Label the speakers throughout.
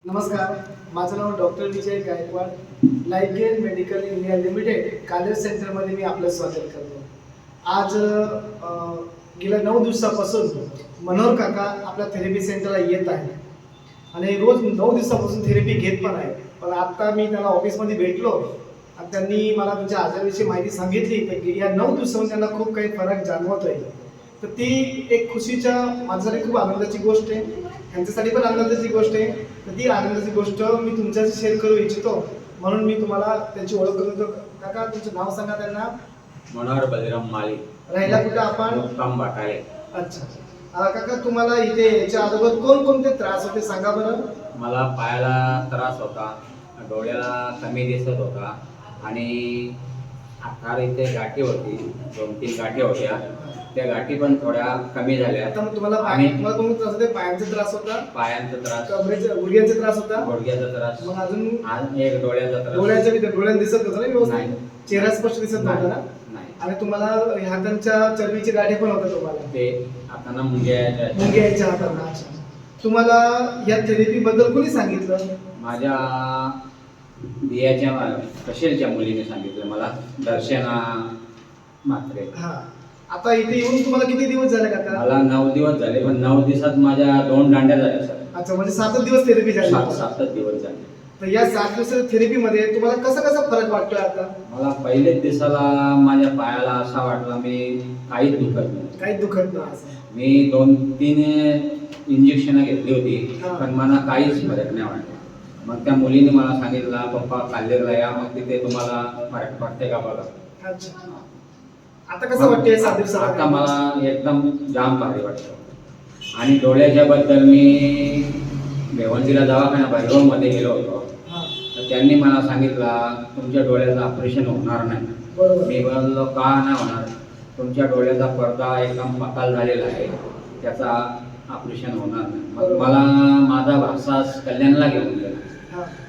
Speaker 1: नमस्कार, माझं नाव doctor Vijay Gaikwad. Life gain medical India limited college सेंटरमध्ये मी आपलं स्वागत करतो. आज गेल्या 9 दिवसापासून मनोहर काका आपल्या थेरपी सेंटरला येत आहे आणि रोज 9 दिवसापासून थेरपी घेत पण आहे. पण आता मी त्याला ऑफिसमध्ये भेटलो आणि त्यांनी मला तुमच्या आजाराविषयी माहिती सांगितली तर या 9 दिवसांमध्ये त्यांना खूप काही फरक जाणवत आहे. तर ती एक खुशीच्या माझ्यासाठी खूप आनंदाची गोष्ट आहे, त्यांच्यासाठी पण आनंदाची गोष्ट आहे. तर ती आनंदाची गोष्ट मी तुमच्याशी शेअर करू इच्छितो, म्हणून मी तुम्हाला त्यांची ओळख करून देतो. काका, तुमचं नाव सांगा त्यांना.
Speaker 2: मनोहर बलराम माळी,
Speaker 1: राहिला कुठं आपण?
Speaker 2: मुक्काम बाटाळे.
Speaker 1: अच्छा काका, तुम्हाला इथे याच्या अगोदर कोणकोणते त्रास होते सांगा बरं.
Speaker 2: मला पायाला त्रास होता, डोळ्याला कमी दिसत होता आणि हाताला इथे गाठी होती, 2-3 गाठी होत्या. त्या गाठी पण थोड्या कमी झाल्या.
Speaker 1: आता मग तुम्हाला कोणता पायांचा त्रास होता?
Speaker 2: पायांचा त्रास,
Speaker 1: कमरेचा, गुडघ्याचा त्रास होता,
Speaker 2: गुडघ्याचा त्रास,
Speaker 1: मग अजून
Speaker 2: एक डोळ्याचा त्रास.
Speaker 1: डोळ्यात दिसत नव्हतं ना व्यवस्थित?
Speaker 2: नाही.
Speaker 1: चेहरा स्पष्ट दिसत नव्हता ना?
Speaker 2: नाही.
Speaker 1: आणि तुम्हाला हातांच्या चरबीची गाठी पण होत्या तुम्हाला?
Speaker 2: ते हातांना मुंग्या
Speaker 1: यायच्या हातांना. अच्छा, तुम्हाला या थेरपी बद्दल कोणी सांगितलं?
Speaker 2: माझ्या दियाच्या कशेलच्या मुलीने सांगितलं मला, दर्शना म्हात्रे.
Speaker 1: हा, आता इथे येऊन तुम्हाला किती दिवस झाले काका?
Speaker 2: मला 9 दिवस झाले, पण 9 दिवसात माझ्या 2 दांड्या झाल्या सर.
Speaker 1: अच्छा, म्हणजे 7 दिवस थेरपी झाली?
Speaker 2: 7 दिवस झाले.
Speaker 1: तर या 7 दिवसाच्या थेरपीमध्ये तुम्हाला कसा फरक वाटतोय आता?
Speaker 2: मला पहिल्याच दिवसाला माझ्या पायाला असा वाटला मी काहीच दुखत नाही.
Speaker 1: काहीच दुखत नाही असं?
Speaker 2: मी 2-3 इंजेक्शन घेतली होती, पण मला काहीच फरक नाही वाटला. मग त्या मुलीने मला सांगितलं, पप्पा काल्लेरला या, मग तिथे तुम्हाला फरक वाटते का बघा.
Speaker 1: अच्छा, आता कसं वाटतंय 7 दिवसात?
Speaker 2: आता मला एकदम जाम भारी वाटतं. आणि डोळ्याच्या बद्दल मी भेवंडीला दवाखाना भैरवमध्ये गेलो होतो, तर त्यांनी मला सांगितलं तुमच्या डोळ्याचं ऑपरेशन होणार नाही. मी बोललो का नाही होणार? तुमच्या डोळ्याचा पडदा एकदम पकाल झालेला आहे, त्याचा ऑपरेशन होणार नाही. मग मला माझा भाषा कल्याणला घेऊन गेला.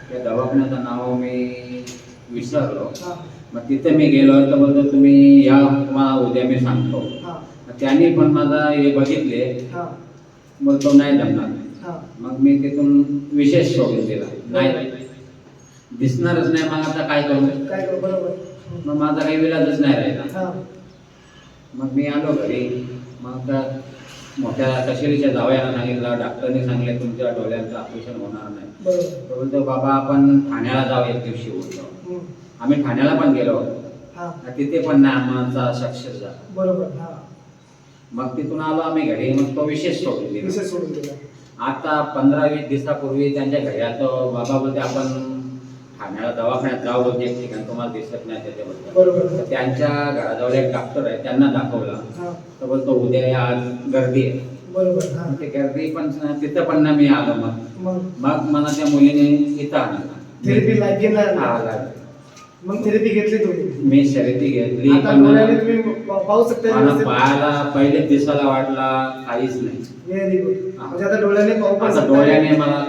Speaker 2: त्या दवाखान्याचं नाव मी विसरलो. मग तिथे मी गेलो तर बोलतो तुम्ही या, तुम्हाला उद्या मी सांगतो. त्यांनी पण माझा हे बघितले, बोलतो नाही जमणार. मग मी तिथून विशेष सोडून दिला, नाही दिसणारच नाही. मग आता काय करू?
Speaker 1: बरोबर.
Speaker 2: मग माझा काही विलाजच नाही राहिला. मग मी आलो घरी. मग मोठ्या कशेरीच्या जावयाला सांगितलं, डॉक्टरने सांगितले तुमच्या डोळ्यांचं ऑपरेशन होणार नाही. तो बोलतो बाबा आपण ठाण्याला जाऊ एक दिवशी. बोलतो आम्ही ठाण्याला पण गेलो होतो, तिथे पण नाही आम्हाला सक्सेस झाला.
Speaker 1: बरोबर.
Speaker 2: मग तिथून आलो आम्ही घरी. मग तो विशेष सोडून दिला. आता 15-20 दिवसापूर्वी त्यांच्या घरी आलो. बाबा बोलते आपण ठाण्याला दवाखान्यात जाऊ, बोलते एक ठिकाण तुम्हाला दिसत नाही त्याच्याबद्दल. त्यांच्या घराजवळ एक डॉक्टर आहे, त्यांना दाखवला. तर बोलतो उद्या या, आज गर्दी आहे.
Speaker 1: बरोबर.
Speaker 2: ते गर्दी पण तिथं पण ना मी आलो. मग मला त्या मुलीने इथं आणलं.
Speaker 1: थेरपी लागली. मग थेरपी घेतली तुम्ही?
Speaker 2: मी थेरपी घेतली.
Speaker 1: तुम्ही पाहू शकता
Speaker 2: मला पायाला पहिल्याच दिवसाला वाटला काहीच नाही.
Speaker 1: Very good. म्हणजे आता डोळ्याने
Speaker 2: आता डोळ्याने मला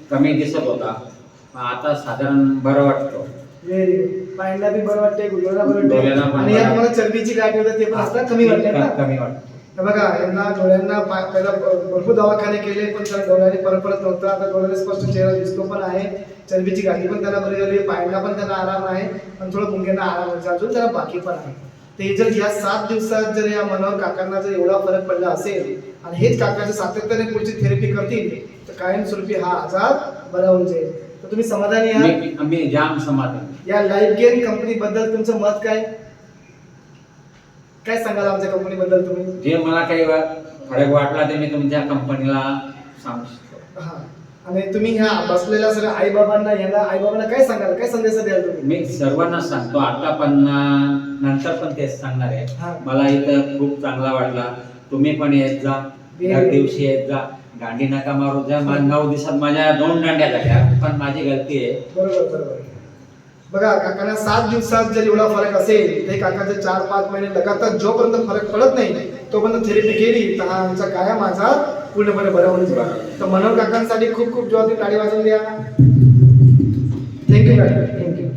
Speaker 2: कमी दिसत होता, आता साधारण बरं वाटतं.
Speaker 1: Very good. पायाला बी बरं वाटतंय, डोळ्याला बरं
Speaker 2: डोळ्याला
Speaker 1: वाटतंय.
Speaker 2: पण
Speaker 1: आणि या तुम्हाला चरबीची गाठी होते ते पण आता कमी वाटते ना?
Speaker 2: कमी वाटतं.
Speaker 1: तर बघा, यांना डोळ्यांना पहिला भरपूर दवाखाने केले, पण त्याला डोळ्याने फरक पडत नव्हता. आता डोळ्याने स्पष्ट चेहरा दिसतो पण आहे, चरबीची गाठी पण त्याला बरी झाली, पायांना पण त्याला आराम आहे, पण थोडं मुंग्यांना आराम आहे, अजून त्याला बाकी पण आहे. ते जर या 7 दिवसात जर या मनोहर काकांना जर एवढा फरक पडला असेल आणि हेच काकाच्या सातत्याने पुढची थेरपी करतील तर कायमस्वरूपी हा आजार बरा होऊन जाईल. तर तुम्ही समाधानी आहात?
Speaker 2: आम्ही जाम समाधानी.
Speaker 1: या लाईफ गेन कंपनी बद्दल तुमचं मत काय सांगाल आमच्या कंपनी बद्दल तुम्ही?
Speaker 2: जे मला काही फरक वाटला ते मी तुमच्या कंपनीला सांगू शकतो.
Speaker 1: आणि तुम्ही ह्या बसलेल्या सर आईबाबांना काय सांगाल, काय संदेश द्याल तुम्ही?
Speaker 2: मी सर्वांना सांगतो, आता पण नंतर पण तेच सांगणार आहे. मला इथं खूप चांगला वाटला. तुम्ही पण येत जा, दर दिवशी येत जा, दांडी नका मारू जा. 9 दिवसात माझ्या 2 दांड्या झाल्या, पण माझी गलती आहे. बरोबर.
Speaker 1: बघा, काकांना 7 दिवसात जर एवढा फरक असेल, ते काकाचे 4-5 महिने लगातार जोपर्यंत फरक पडत नाही तोपर्यंत थेरपी केली तर हा आमचा कायम आजार पूर्णपणे बरा होऊन जाईल. तर मनोहर काकांसाठी खूप खूप जोरात टाळी वाजवून द्या. थँक्यू.